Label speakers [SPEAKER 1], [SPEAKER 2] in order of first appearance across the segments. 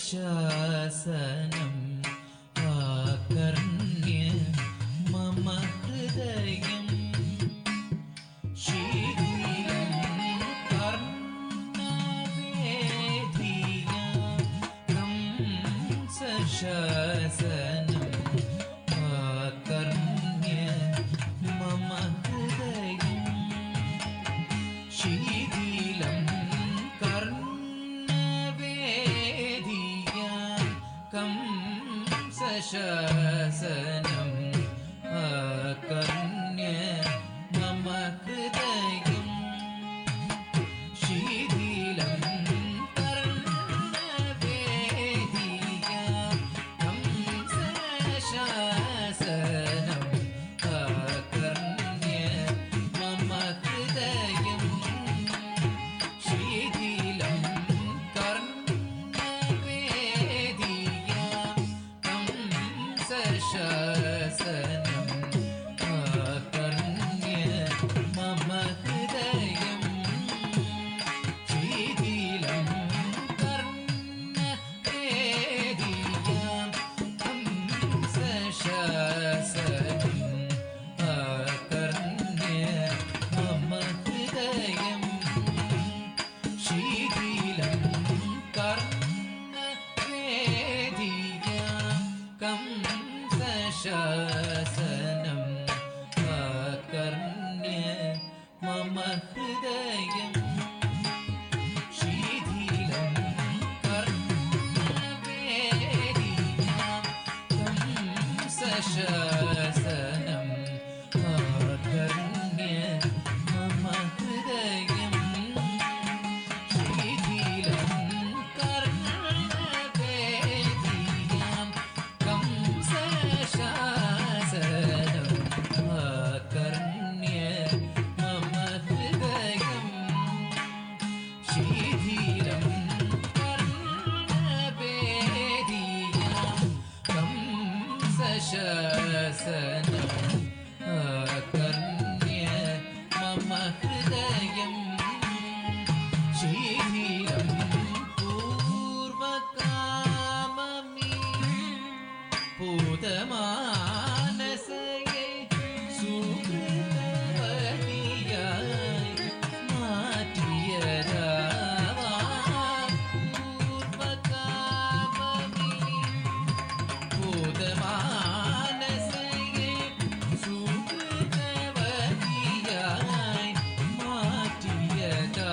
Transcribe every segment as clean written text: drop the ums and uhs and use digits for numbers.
[SPEAKER 1] शासनम् आकर्ण्य मम हृदयम् शीघ्रं कर्णवेधिया कंसशासनम् आकर्ण्य मम हृदयम् शीघ्रं कर्णवेधिया कंसशासनम् आकर्ण्य मम हृदयम् शीघ्रं कर्णवेधिया कंसशासनम् आकर्ण्य मम हृदयम् शीघ्रं कर्णवेधिया कंसशासनम् आकर्ण्य मम हृदयम् शीघ्रं कर्णवेधिया कंसशासनम् आकर्ण्य मम हृदयम् शीघ्रं कर्णवेधिया कंसशासनम् आकर्ण्य मम हृदयम् शीघ्रं कर्णवेधिया कंसशासनम् आकर्ण्य मम हृदयम् शीघ्रं कर्णवेधिया कंसशासनम् आकर्ण्य मम हृदयम् शीघ्रं कर्णवेधिया कंसशासनम् आकर्ण्य मम हृदयम् शीघ्रं पूर्वकाममी पूतमानसये सुकृतवतियाय माറ്റിയതാവാ पूर्वकाममी पूतमानसये सुकृतवतियाय माറ്റിയതാവാ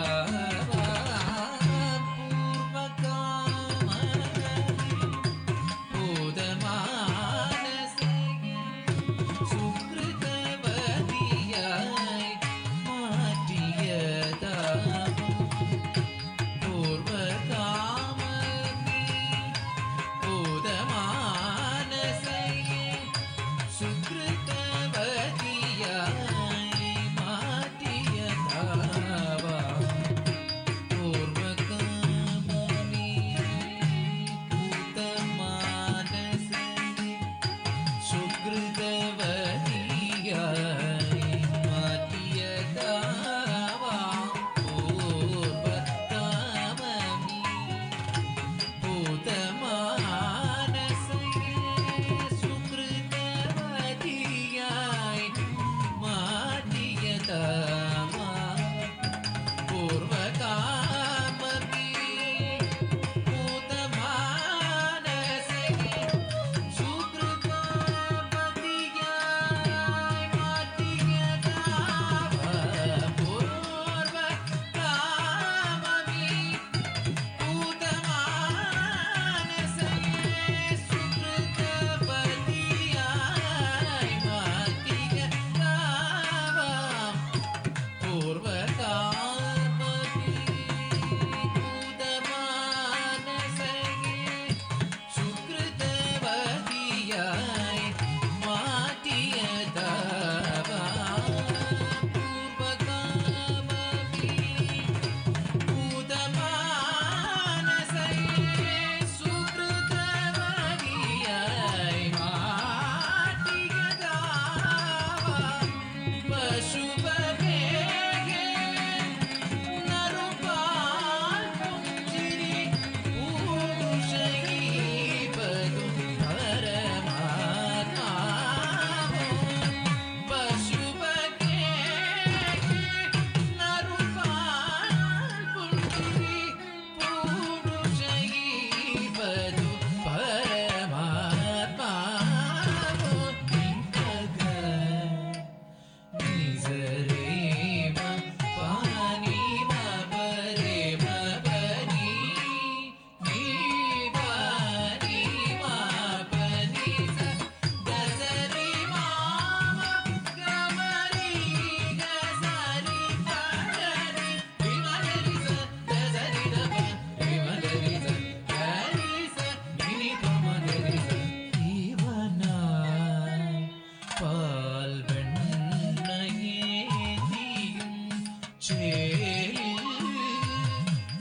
[SPEAKER 1] ചേലിൽ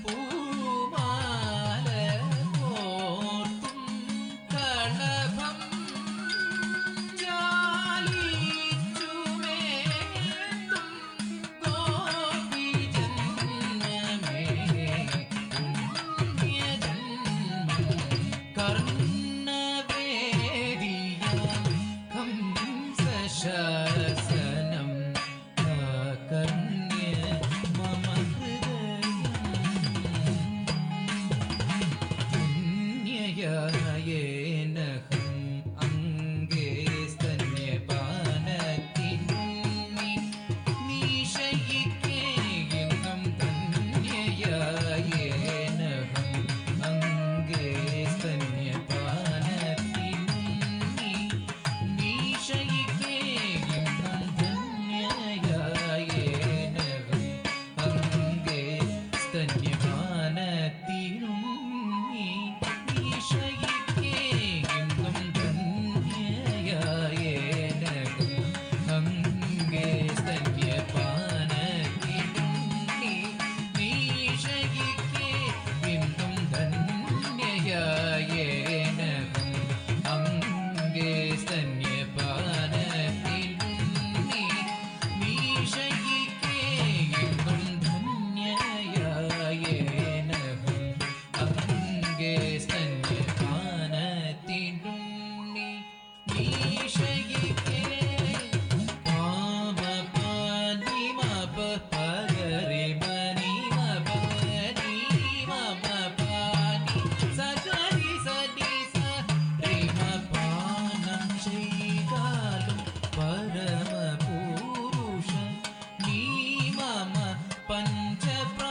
[SPEAKER 1] പൂമാല കോർത്തും കളഭം ചാലിച്ചുമേത്തും ഗോപിജന്മമേ പുണ്യജന്മം കർണവേദിയാം ഹംസശാസനം ആകർണ്യ മമ ഹൃദയം പുണ്യയായേനഹം അംഗേ സ്തന്യപാനത്തിനുണ്ണി നീശയിക്കേയെന്നും ധന്യയായേനഹം അംഗേ സ്തന്യപാനത്തിനുണ്ണി നീശയിക്കേയെന്നും ധന്യയായേനഹം അംഗേ സ്തന്യപാനത്തിനുണ്ണി നീശയിക്കേയെന്നും ധന്യയായേനഹം അംഗേ സ്തന്യപാനത്തിനുണ്ണി നീശയിക്കേയെന്നും ധന്യയായേനഹം അംഗേ സ്തന്യപാനത്തിനുണ്ണി നീശയിക്കേയെന്നും ധന്യയായേനഹം അംഗേ സ്തന്യപാനത്തിനുണ്ണി നീശയിക്കേ പാമപാനി മപ പഗരി മനി മപനി മമപാനി സഗരി സനി സരിമപാനം ചെയ്താലും പരമപുരുഷ നീ മമ പഞ്ചപ്രാ